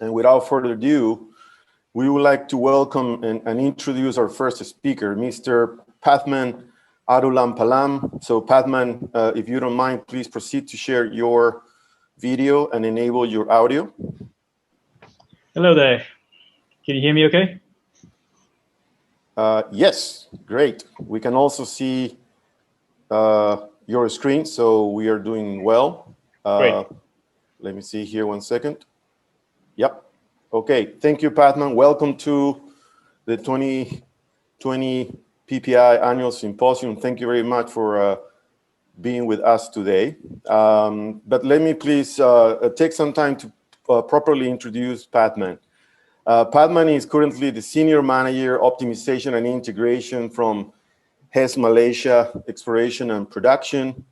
And without further ado, we would like to welcome and introduce our first speaker, Mr. Pathman Arulampalam. So Pathman, if you don't mind, please proceed to share your video and enable your audio. Hello there. Can you hear me okay? Yes, great. We can also see your screen, so we are doing well. Great. Let me see here 1 second. Yep. Okay. Thank you, Pathman. Welcome to the 2020 PPI Annual Symposium. Thank you very much for being with us today. But let me please take some time to properly introduce Pathman. Pathman is currently the Senior Manager, Optimization and Integration from Hess Malaysia Exploration and Production.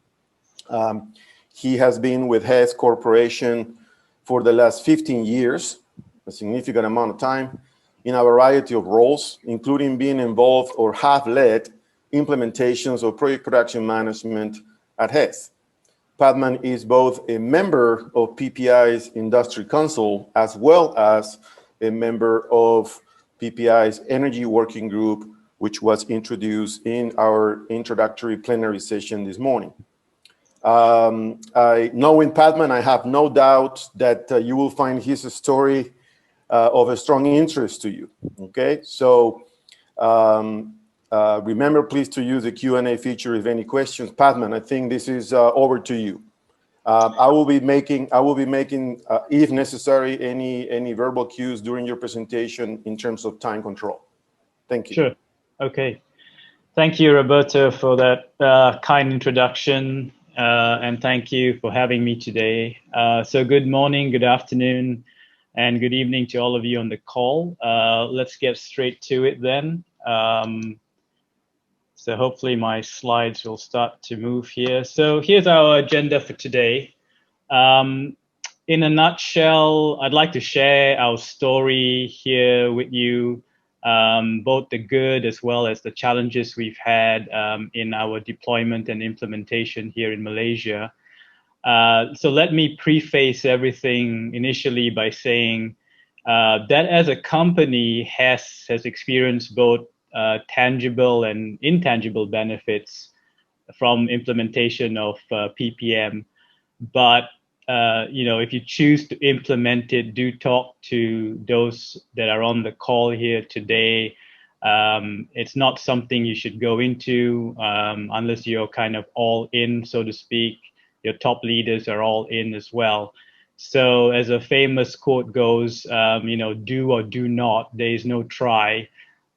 He has been with Hess Corporation for the last 15 years, a significant amount of time, in a variety of roles, including being involved or have led implementations of project production management at Hess. Pathman is both a member of PPI's Industry Council as well as a member of PPI's Energy Working Group, which was introduced in our introductory plenary session this morning. Knowing Pathman, I have no doubt that you will find his story of a strong interest to you, okay? So remember, please, to use the Q&A feature if any questions. Pathman, I think this is over to you. I will be making, if necessary, any verbal cues during your presentation in terms of time control. Thank you. Sure. Okay. Thank you, Roberto, for that kind introduction, and thank you for having me today. So good morning, good afternoon, and good evening to all of you on the call. Let's get straight to it then. So hopefully my slides will start to move here. So here's our agenda for today. In a nutshell, I'd like to share our story here with you, both the good as well as the challenges we've had in our deployment and implementation here in Malaysia. So let me preface everything initially by saying that as a company, Hess has experienced both tangible and intangible benefits from implementation of PPM. But if you choose to implement it, do talk to those that are on the call here today. It's not something you should go into unless you're kind of all in, so to speak. Your top leaders are all in as well. So as a famous quote goes, do or do not. There is no try.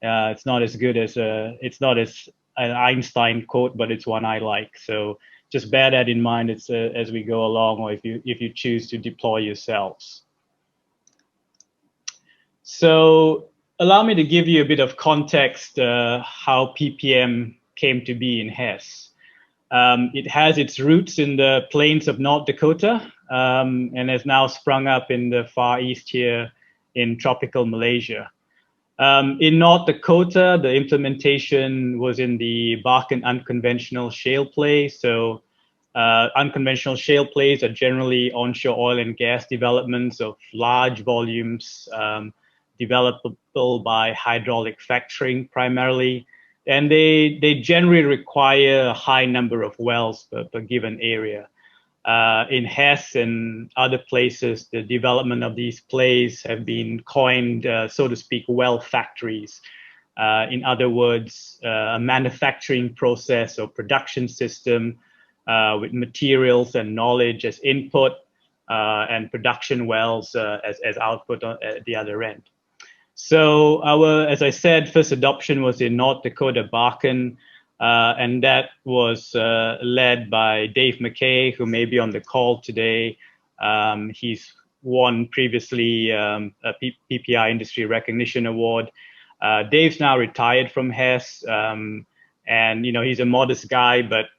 It's not as good as it's not as an Einstein quote, but it's one I like. So just bear that in mind as we go along, or if you choose to deploy yourselves. So allow me to give you a bit of context how PPM came to be in Hess. It has its roots in the plains of North Dakota and has now sprung up in the Far East here in tropical Malaysia. In North Dakota, the implementation was in the Bakken unconventional shale play. So unconventional shale plays are generally onshore oil and gas developments of large volumes, developable by hydraulic fracturing primarily. And they generally require a high number of wells per given area. In Hess and other places, the development of these plays have been coined, so to speak, well factories. In other words, a manufacturing process or production system with materials and knowledge as input and production wells as output at the other end. So as I said, first adoption was in North Dakota Bakken, and that was led by Dave McKay, who may be on the call today. He's won previously a PPI Industry Recognition Award. Dave's now retired from Hess, and he's a modest guy, but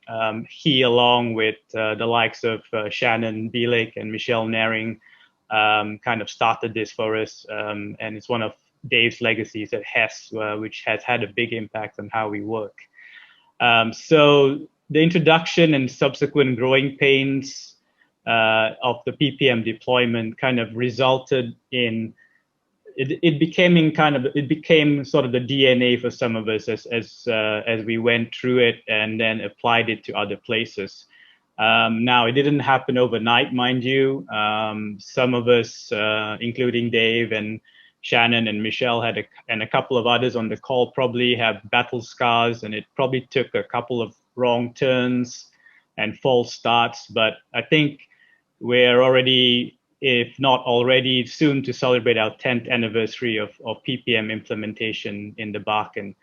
he, along with the likes of Shannon Bielek and Michelle Naring, kind of started this for us, and it's one of Dave's legacies at Hess, which has had a big impact on how we work. So the introduction and subsequent growing pains of the PPM deployment kind of resulted in it became sort of the DNA for some of us as we went through it and then applied it to other places. Now, it didn't happen overnight, mind you. Some of us, including Dave and Shannon and Michelle, and a couple of others on the call, probably have battle scars, and it probably took a couple of wrong turns and false starts. But I think we're already, if not already, soon to celebrate our 10th anniversary of PPM implementation in the Barken.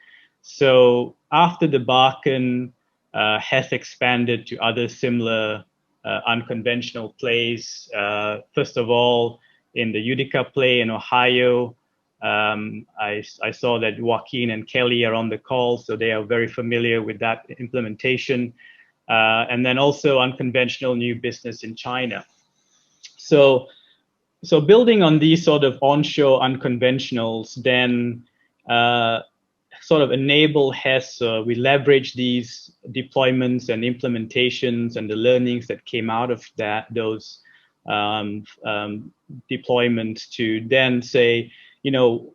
So after the Barken, Hess expanded to other similar unconventional plays. First of all, in the Utica play in Ohio, I saw that Joaquin and Kelly are on the call, so they are very familiar with that implementation. And then also unconventional new business in China. So building on these sort of onshore unconventionals, then sort of enable Hess. We leverage these deployments and implementations and the learnings that came out of those deployments to then say,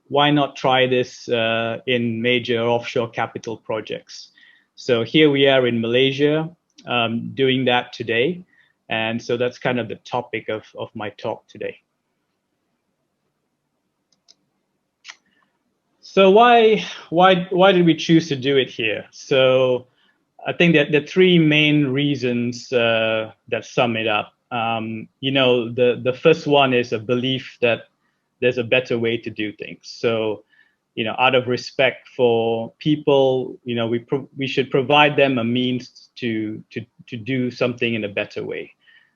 why not try this in major offshore capital projects? So here we are in Malaysia doing that today. And so that's kind of the topic of my talk today. So why did we choose to do it here? So I think that the three main reasons that sum it up. The first one is a belief that there's a better way to do things. So, out of respect for people, we should provide them a means to do something in a better way.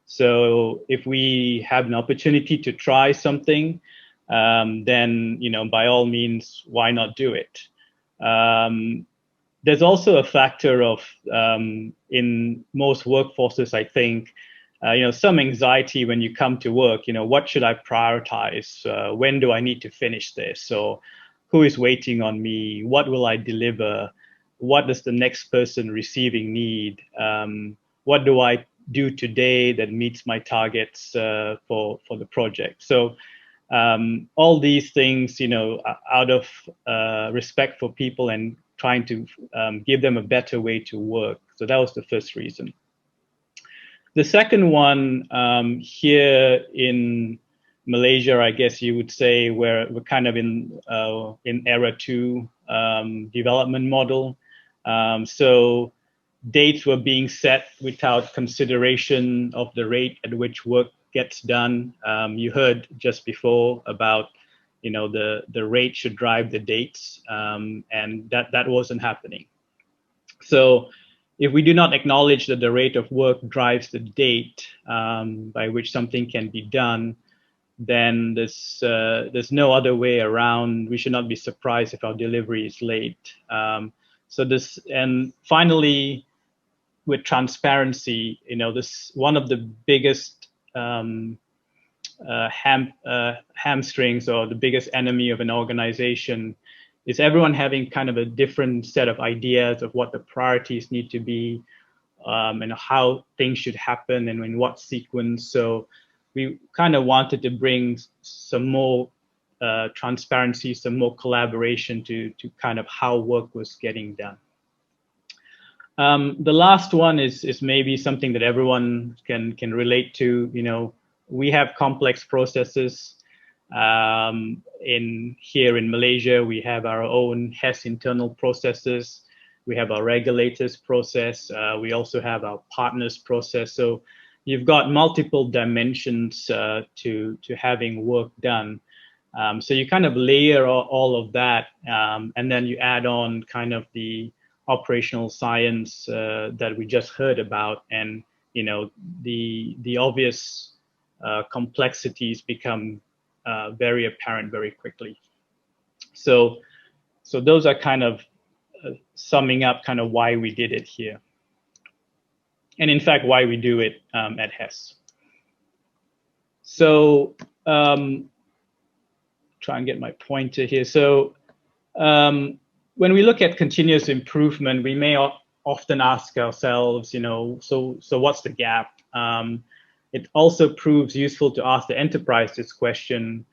So if we have an opportunity to try something, then, by all means, why not do it? There's also a factor of, in most workforces, I think, some anxiety when you come to work, what should I prioritize? When do I need to finish this? So who is waiting on me? What will I deliver? What does the next person receiving need? What do I do today that meets my targets for the project? So all these things, out of respect for people and trying to give them a better way to work. So that was the first reason. The second one, here in Malaysia, I guess you would say we're kind of in era 2 development model. So dates were being set without consideration of the rate at which work gets done. You heard just before about, the rate should drive the dates, and that wasn't happening. So if we do not acknowledge that the rate of work drives the date by which something can be done, then there's no other way around. We should not be surprised if our delivery is late. And finally, with transparency, this one of the biggest hamstrings or the biggest enemy of an organization is everyone having kind of a different set of ideas of what the priorities need to be, and how things should happen and in what sequence. So we kind of wanted to bring some more transparency, some more collaboration to kind of how work was getting done. The last one is maybe something that everyone can relate to. We have complex processes. Here in Malaysia, we have our own Hess internal processes. We have our regulators process. We also have our partners process. So you've got multiple dimensions to having work done. So you kind of layer all of that, and then you add on kind of the operational science that we just heard about, and the obvious complexities become very apparent very quickly. So those are kind of summing up kind of why we did it here, and in fact why we do it at Hess. So try and get my pointer here. So when we look at continuous improvement, we may often ask ourselves, so what's the gap? it also proves useful to ask the enterprise this question,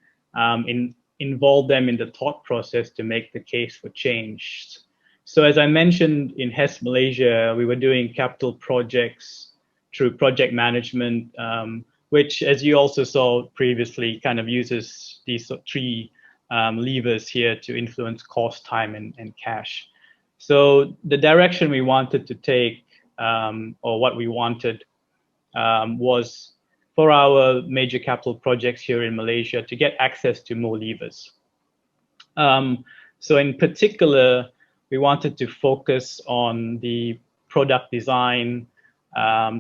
involve them in the thought process to make the case for change. So as I mentioned, in Hess Malaysia, we were doing capital projects through project management, which, as you also saw previously, kind of uses these three levers here to influence cost, time, and cash. So the direction we wanted to take, or what we wanted, was for our major capital projects here in Malaysia to get access to more levers. So in particular, we wanted to focus on the product design,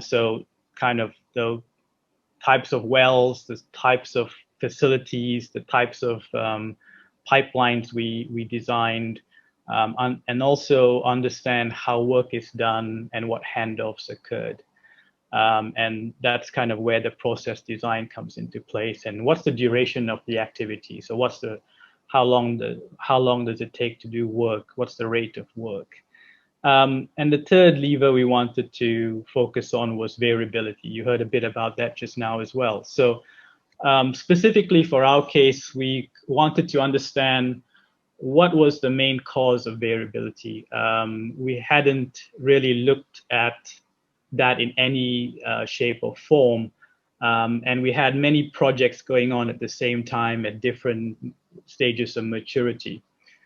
so kind of the types of wells, the types of facilities, the types of pipelines we designed, and also understand how work is done and what handoffs occurred. And that's kind of where the process design comes into place. And what's the duration of the activity? So what's the how long does it take to do work? What's the rate of work? And the third lever we wanted to focus on was variability. You heard a bit about that just now as well. So specifically for our case, we wanted to understand what was the main cause of variability. We hadn't really looked at that in any shape or form. And we had many projects going on at the same time at different stages of maturity.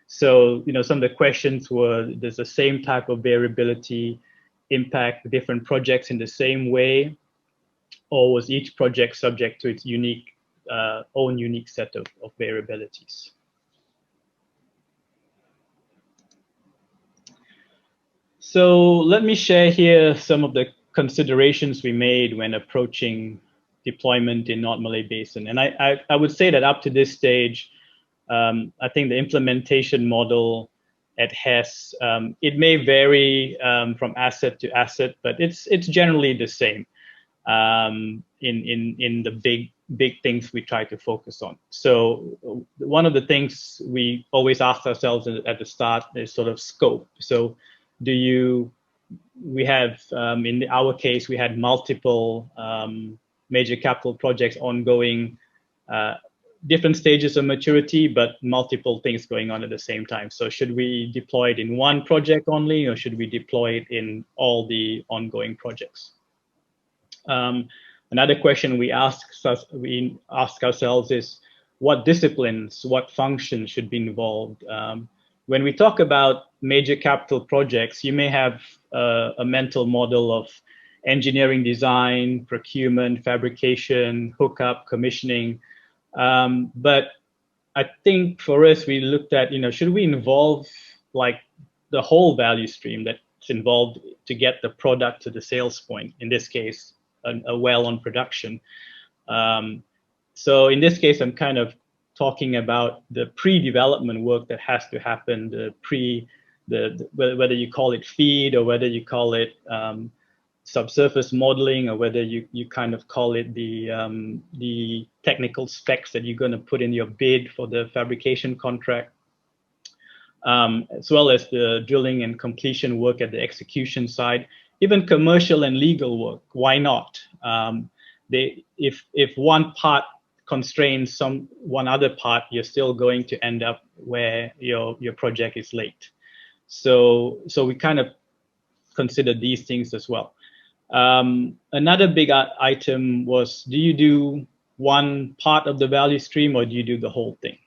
So, some of the questions were, does the same type of variability impact the different projects in the same way? Or was each project subject to its own unique set of variabilities? So let me share here some of the considerations we made when approaching deployment in North Malay Basin. And I would say that up to this stage, I think the implementation model at Hess, it may vary from asset to asset, but it's generally the same in the big things we try to focus on. So one of the things we always ask ourselves at the start is sort of scope. So we have, in our case, we had multiple major capital projects ongoing, different stages of maturity, but multiple things going on at the same time. So should we deploy it in one project only, or should we deploy it in all the ongoing projects? Another question we ask ourselves is, what disciplines, what functions should be involved? When we talk about major capital projects, you may have a mental model of engineering design, procurement, fabrication, hookup, commissioning. But I think for us, we looked at, should we involve like the whole value stream that's involved to get the product to the sales point, in this case, a well on production. So in this case, I'm kind of talking about the pre-development work that has to happen, whether you call it feed or whether you call it subsurface modeling, or whether you kind of call it the technical specs that you're going to put in your bid for the fabrication contract, as well as the drilling and completion work at the execution side, even commercial and legal work. Why not? If one part constrains one other part, you're still going to end up where your project is late. So we kind of consider these things as well. Another big item was, do you do one part of the value stream or do you do the whole thing?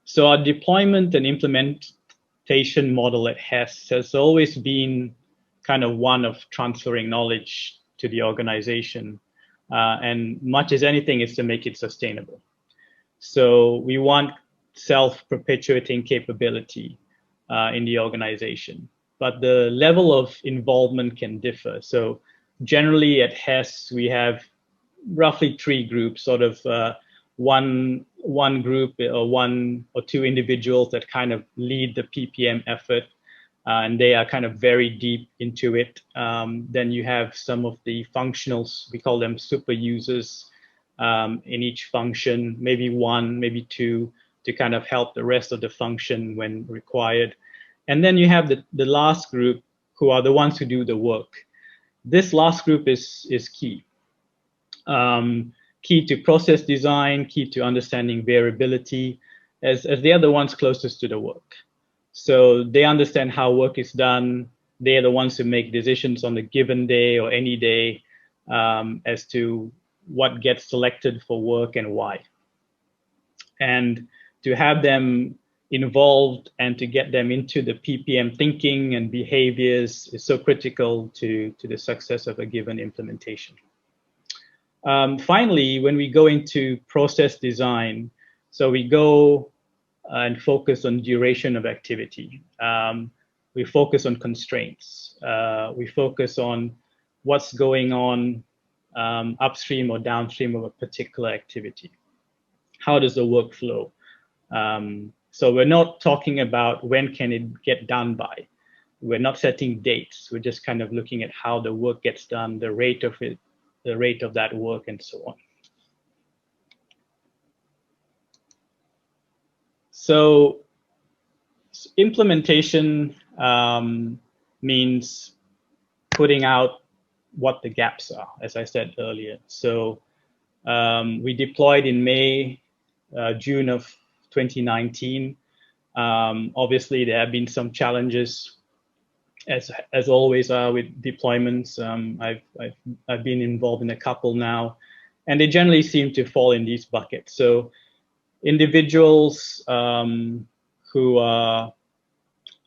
So our deployment and implementation model at Hess has always been kind of one of transferring knowledge to the organization. And much as anything is to make it sustainable. So we want self-perpetuating capability in the organization, but the level of involvement can differ. So generally at Hess, we have roughly 3 groups, sort of one group or 1 or 2 individuals that kind of lead the PPM effort, and they are kind of very deep into it. Then you have some of the functionals, we call them super users in each function, maybe 1, maybe 2, to kind of help the rest of the function when required. And then you have the last group, who are the ones who do the work. This last group is key. Key to process design, key to understanding variability, as they are the ones closest to the work. So they understand how work is done. They are the ones who make decisions on the given day or any day as to what gets selected for work and why. And to have them involved and to get them into the PPM thinking and behaviors is so critical to the success of a given implementation. Finally, when we go into process design, so we go and focus on duration of activity. We focus on constraints. We focus on what's going on upstream or downstream of a particular activity. How does the work flow? So we're not talking about when can it get done by. We're not setting dates. We're just kind of looking at how the work gets done, the rate of it, the rate of that work, and so on. So implementation means putting out what the gaps are, as I said earlier. So we deployed in May, June of 2019. Obviously, there have been some challenges, as always are with deployments. I've been involved in a couple now, and they generally seem to fall in these buckets. So individuals who are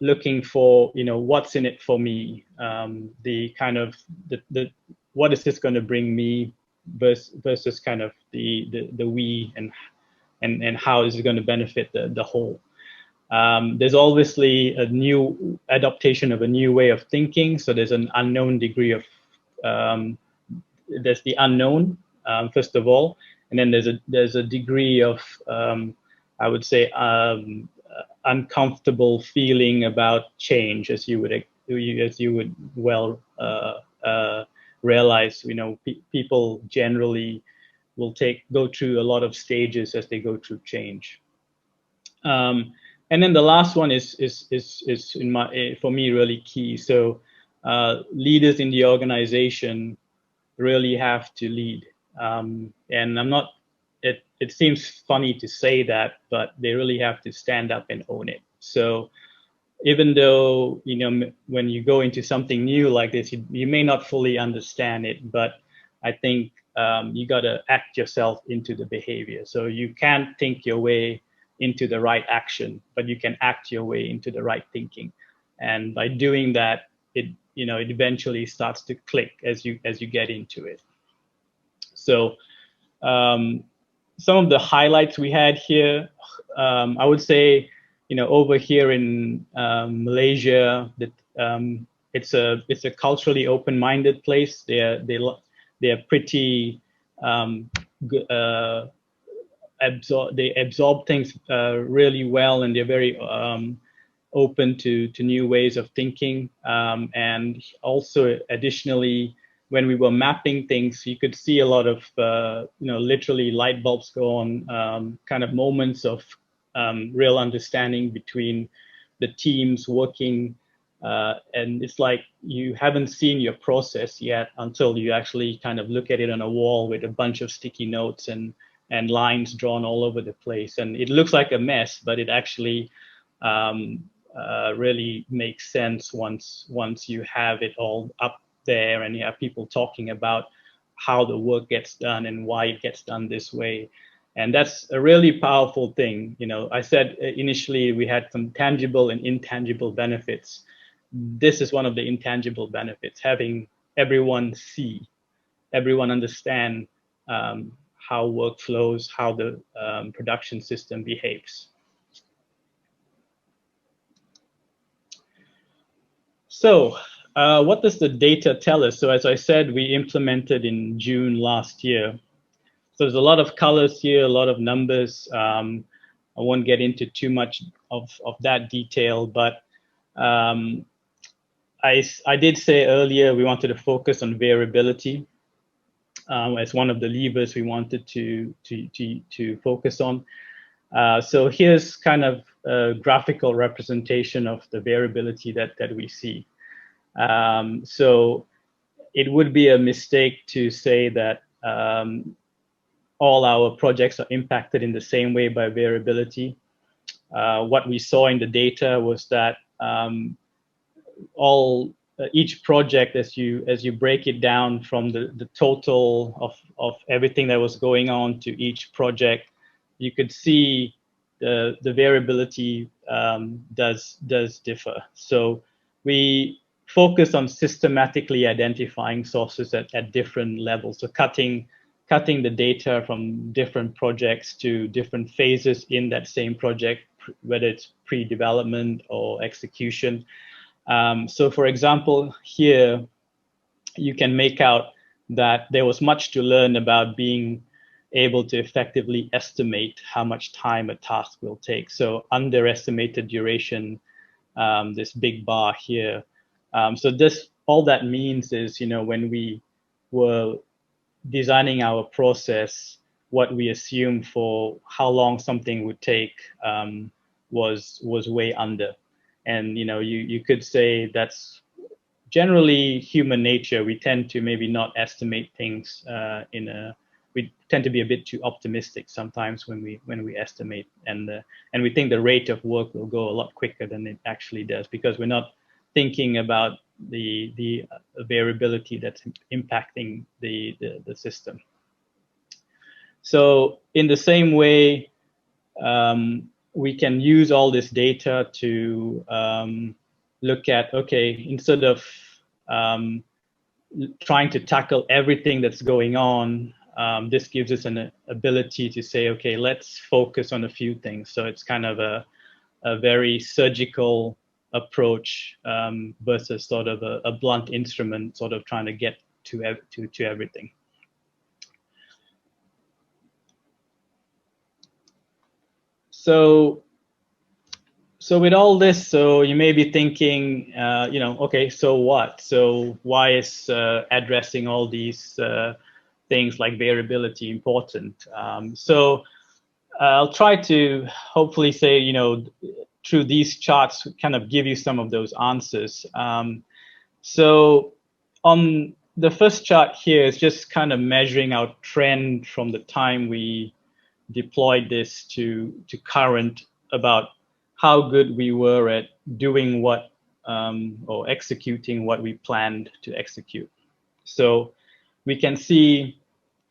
looking for, what's in it for me, the kind of the what is this going to bring me versus kind of the we and how is it going to benefit the whole. There's obviously a new adaptation of a new way of thinking. So there's an unknown degree of, there's the unknown, first of all, and then there's a degree of, I would say, uncomfortable feeling about change, as you would well realize. People generally will go through a lot of stages as they go through change. And then the last one is for me really key. So leaders in the organization really have to lead. And I'm not. It seems funny to say that, but they really have to stand up and own it. So even though when you go into something new like this, you may not fully understand it, but I think you got to act yourself into the behavior. So you can't think your way into the right action, but you can act your way into the right thinking. And by doing that, it eventually starts to click as you get into it. So some of the highlights we had here, I would say, over here in Malaysia, that it's a culturally open-minded place. They're pretty they absorb things really well, and they're very open to new ways of thinking. And also, additionally, when we were mapping things, you could see a lot of literally light bulbs go on, kind of moments of real understanding between the teams working. And it's like you haven't seen your process yet until you actually kind of look at it on a wall with a bunch of sticky notes and lines drawn all over the place. And it looks like a mess, but it actually really makes sense once you have it all up there and you have people talking about how the work gets done and why it gets done this way. And that's a really powerful thing. I said initially we had some tangible and intangible benefits. This is one of the intangible benefits, having everyone understand how work flows, how the production system behaves. So what does the data tell us? So as I said, we implemented in June last year. So there's a lot of colors here, a lot of numbers. I won't get into too much of that detail, but I did say earlier we wanted to focus on variability as one of the levers we wanted to focus on. So here's kind of a graphical representation of the variability that we see. So it would be a mistake to say that all our projects are impacted in the same way by variability. What we saw in the data was that each project, as you break it down from the total of everything that was going on to each project, you could see the variability does differ. So we focus on systematically identifying sources at different levels. So cutting the data from different projects to different phases in that same project, whether it's pre-development or execution. So for example, here you can make out that there was much to learn about being able to effectively estimate how much time a task will take. So underestimated duration, this big bar here. So all that means is, when we were designing our process, what we assumed for how long something would take was way under. And you could say that's generally human nature. We tend to maybe not estimate things we tend to be a bit too optimistic sometimes when we estimate, and we think the rate of work will go a lot quicker than it actually does, because we're not thinking about the variability that's impacting the system. So in the same way, we can use all this data to look at, okay, instead of trying to tackle everything that's going on, this gives us an ability to say, okay, let's focus on a few things. So it's kind of a very surgical approach versus sort of a blunt instrument, sort of trying to get to everything. So with all this, so you may be thinking, okay, so what? So why is addressing all these things like variability important? So I'll try to hopefully say, through these charts, kind of give you some of those answers. So on the first chart here is just kind of measuring our trend from the time we deployed this to current, about how good we were at doing what or executing what we planned to execute. So we can see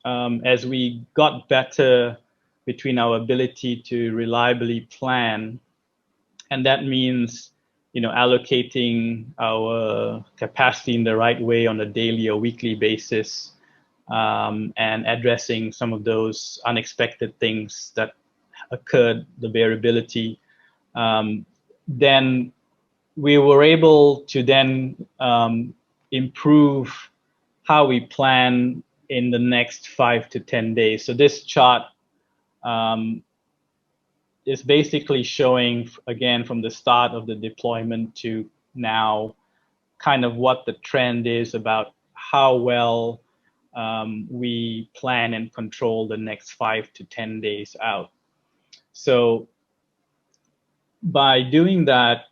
as we got better between our ability to reliably plan, and that means allocating our capacity in the right way on a daily or weekly basis, and addressing some of those unexpected things that occurred, the variability, then we were able to then improve how we plan in the next 5 to 10 days. So this chart is basically showing, again, from the start of the deployment to now, kind of what the trend is about how well we plan and control the next 5 to 10 days out. So by doing that,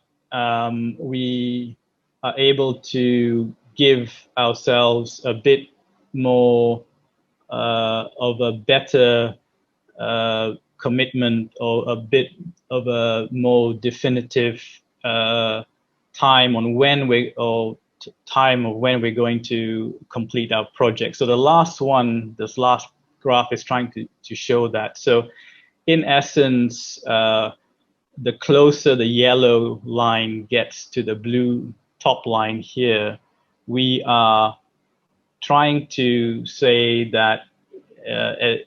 we are able to give ourselves a bit more of a better commitment, or a bit of a more definitive time on when time of when we're going to complete our project. So the last one, this last graph, is trying to show that. So in essence, the closer the yellow line gets to the blue top line here, we are trying to say that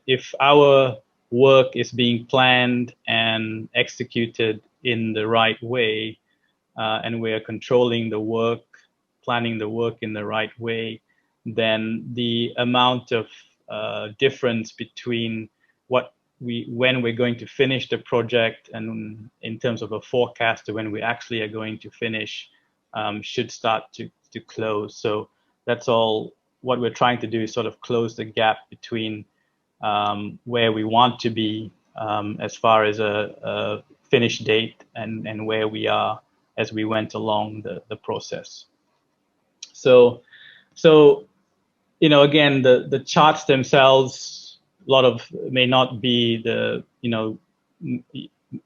if our work is being planned and executed in the right way, and we are controlling the work, planning the work in the right way, then the amount of difference between when we're going to finish the project, and in terms of a forecast to when we actually are going to finish, should start to close. So that's all what we're trying to do, is sort of close the gap between where we want to be as far as a finish date and where we are as we went along the process. So again, the charts themselves, a lot of may not be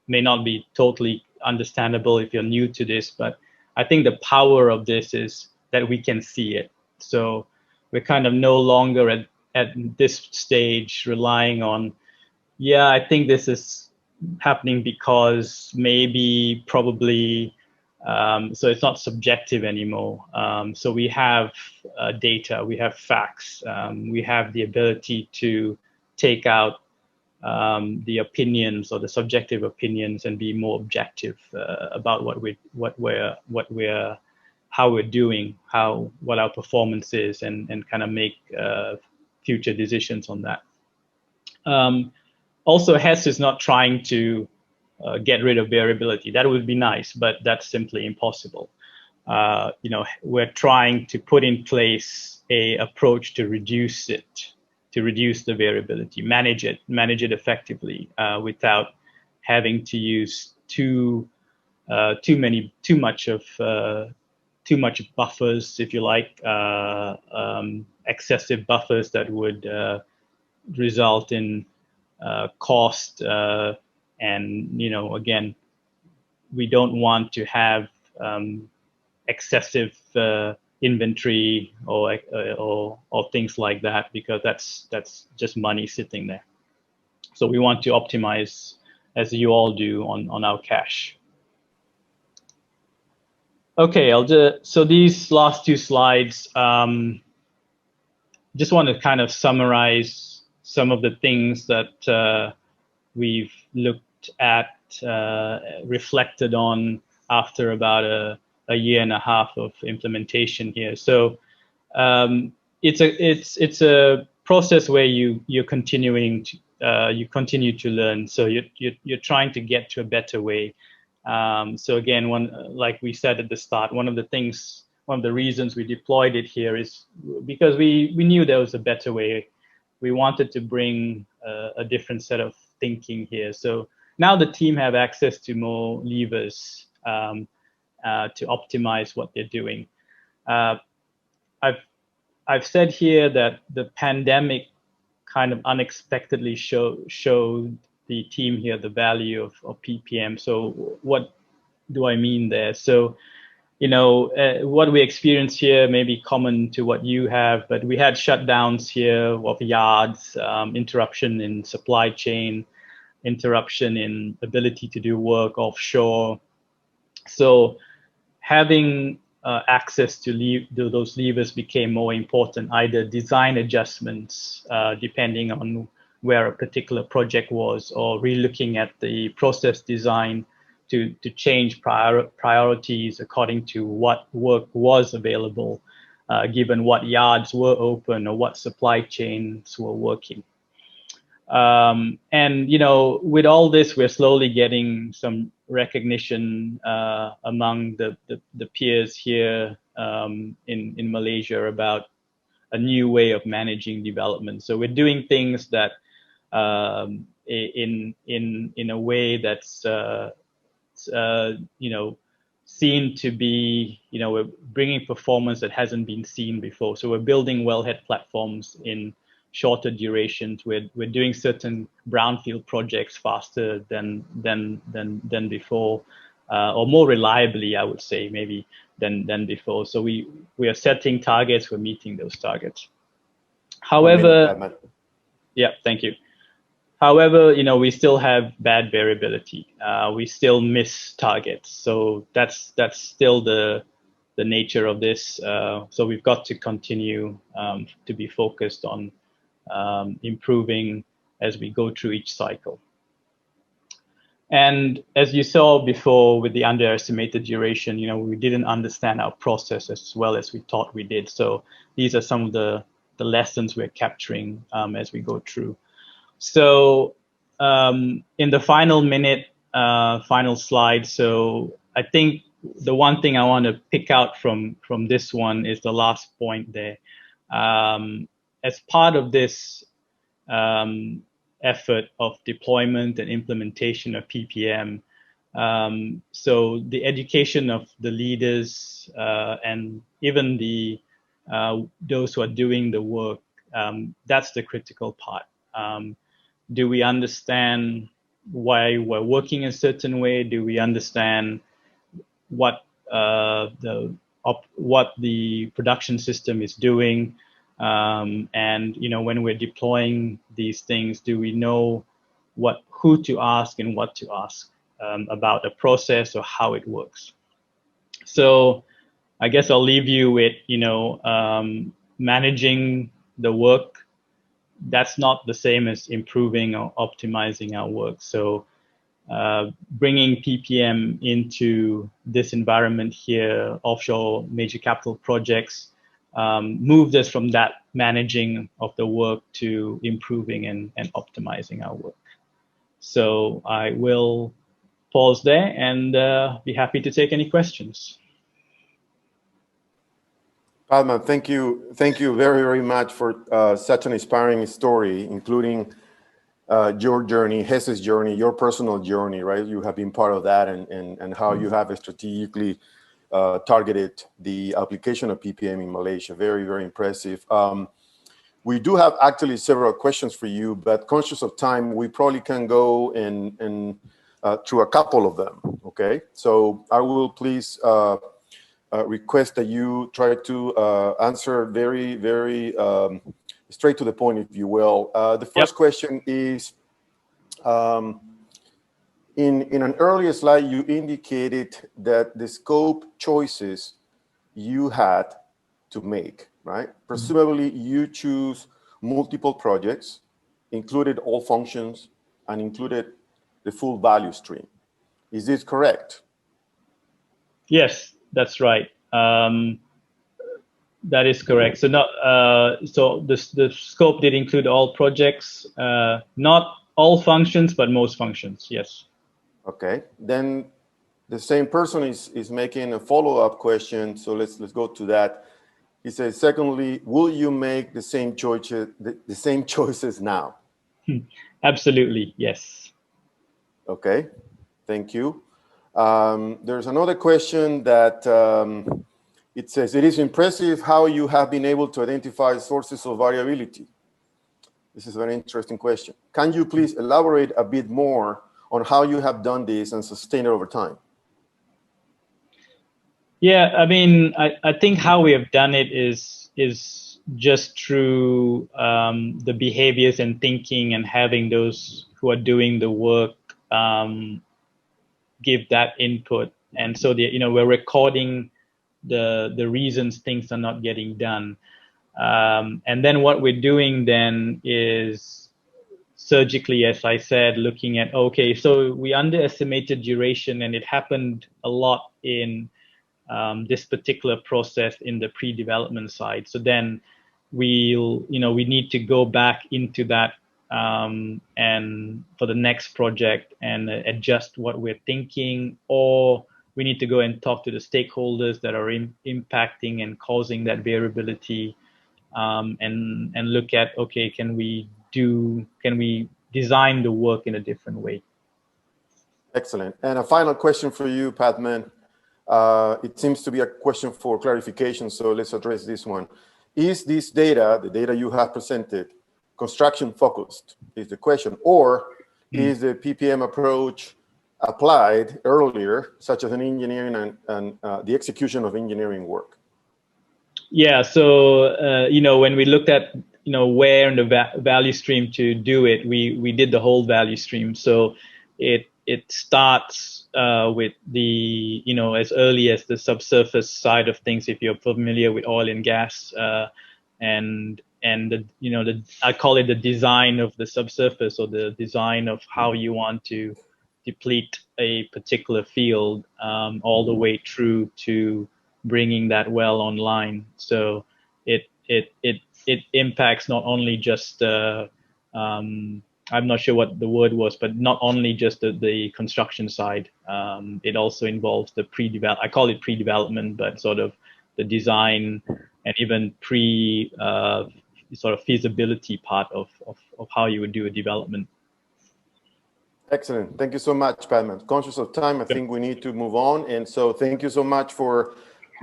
may not be totally understandable if you're new to this, but I think the power of this is that we can see it. So we're kind of no longer at this stage relying on, yeah, I think this is happening because maybe, probably, so it's not subjective anymore. So we have data, we have facts, we have the ability to take out the opinions or the subjective opinions and be more objective about how we're doing, what our performance is, and kind of make future decisions on that. Also, Hess is not trying to get rid of variability. That would be nice, but that's simply impossible. We're trying to put in place a approach to reduce it, to reduce the variability, manage it effectively without having to use too much buffers, if you like, excessive buffers that would result in cost, and again, we don't want to have excessive inventory or things like that, because that's just money sitting there. So we want to optimize, as you all do, on our cash. Okay, so these last two slides, just want to kind of summarize some of the things that we've looked at, reflected on after about a year and a half of implementation here. So it's a process where you continue to learn. So you're trying to get to a better way. So again, like we said at the start, one of the reasons we deployed it here is because we knew there was a better way. We wanted to bring a different set of thinking here. So now the team have access to more levers to optimize what they're doing. I've said here that the pandemic kind of unexpectedly showed the team here the value of PPM. So what do I mean there? So what we experience here may be common to what you have, but we had shutdowns here of yards, interruption in supply chain, interruption in ability to do work offshore. So having access to those levers became more important, either design adjustments depending on where a particular project was, or relooking at the process design to change priorities according to what work was available, given what yards were open or what supply chains were working. And with all this, we're slowly getting some recognition among the peers here in Malaysia about a new way of managing development. So we're doing things that in a way that's seen to be, we're bringing performance that hasn't been seen before. So we're building wellhead platforms in shorter durations. We're doing certain brownfield projects faster than before, or more reliably, I would say, maybe than before. So we are setting targets. We're meeting those targets. However, yeah, thank you. However, we still have bad variability. We still miss targets. So that's still the nature of this. So we've got to continue to be focused on improving as we go through each cycle. And as you saw before with the underestimated duration, we didn't understand our process as well as we thought we did. So these are some of the lessons we're capturing as we go through. So in the final minute, final slide, so I think the one thing I want to pick out from this one is the last point there. As part of this effort of deployment and implementation of PPM, so the education of the leaders and even the those who are doing the work. That's the critical part. Do we understand why we're working a certain way? Do we understand what the production system is doing? And when we're deploying these things, do we know who to ask and what to ask about the process or how it works? So I guess I'll leave you with managing the work. That's not the same as improving or optimizing our work. So bringing PPM into this environment here, offshore major capital projects, moved us from that managing of the work to improving and optimizing our work. So I will pause there and be happy to take any questions. Padma, thank you very, very much for such an inspiring story, including your journey, Hess's journey, your personal journey, right? You have been part of that, and how you have strategically targeted the application of PPM in Malaysia. Very, very impressive. We do have actually several questions for you, but conscious of time, we probably can go through a couple of them, okay? So I will please request that you try to answer very, very straight to the point, if you will. The first question is, in an earlier slide, you indicated that the scope choices you had to make, right? Presumably, you choose multiple projects, included all functions, and included the full value stream. Is this correct? Yes, that's right. That is correct. So so the scope did include all projects, not all functions, but most functions. Yes. Okay. Then the same person is making a follow-up question. So let's go to that. He says, secondly, will you make the same choices now? Absolutely, yes. Okay. Thank you. There's another question that it says, it is impressive how you have been able to identify sources of variability. This is a very interesting question. Can you please elaborate a bit more on how you have done this and sustained it over time? Yeah, I mean, I think how we have done it is just through the behaviors and thinking, and having those who are doing the work give that input. And so we're recording the reasons things are not getting done. And then what we're doing then is surgically, as I said, looking at, okay, so we underestimated duration, and it happened a lot in this particular process in the pre-development side. So then we need to go back into that and for the next project and adjust what we're thinking, or we need to go and talk to the stakeholders that are impacting and causing that variability, and look at, okay, can we design the work in a different way? Excellent. And a final question for you, Padman. It seems to be a question for clarification, so let's address this one. Is this data, the data you have presented, construction focused, is the question, or is the PPM approach applied earlier, such as in engineering and the execution of engineering work? Yeah, so when we looked at where in the value stream to do it, we did the whole value stream. So it starts with the as early as the subsurface side of things, if you're familiar with oil and gas, and I call it the design of the subsurface, or the design of how you want to deplete a particular field, all the way through to bringing that well online. So it impacts not only just I'm not sure what the word was, but not only just the construction side. It also involves the I call it pre-development, but sort of the design and even sort of feasibility part of how you would do a development. Excellent. Thank you so much, Padman. Conscious of time, I think we need to move on. And so thank you so much for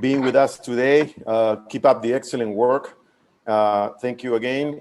being with us today. Keep up the excellent work. Thank you again.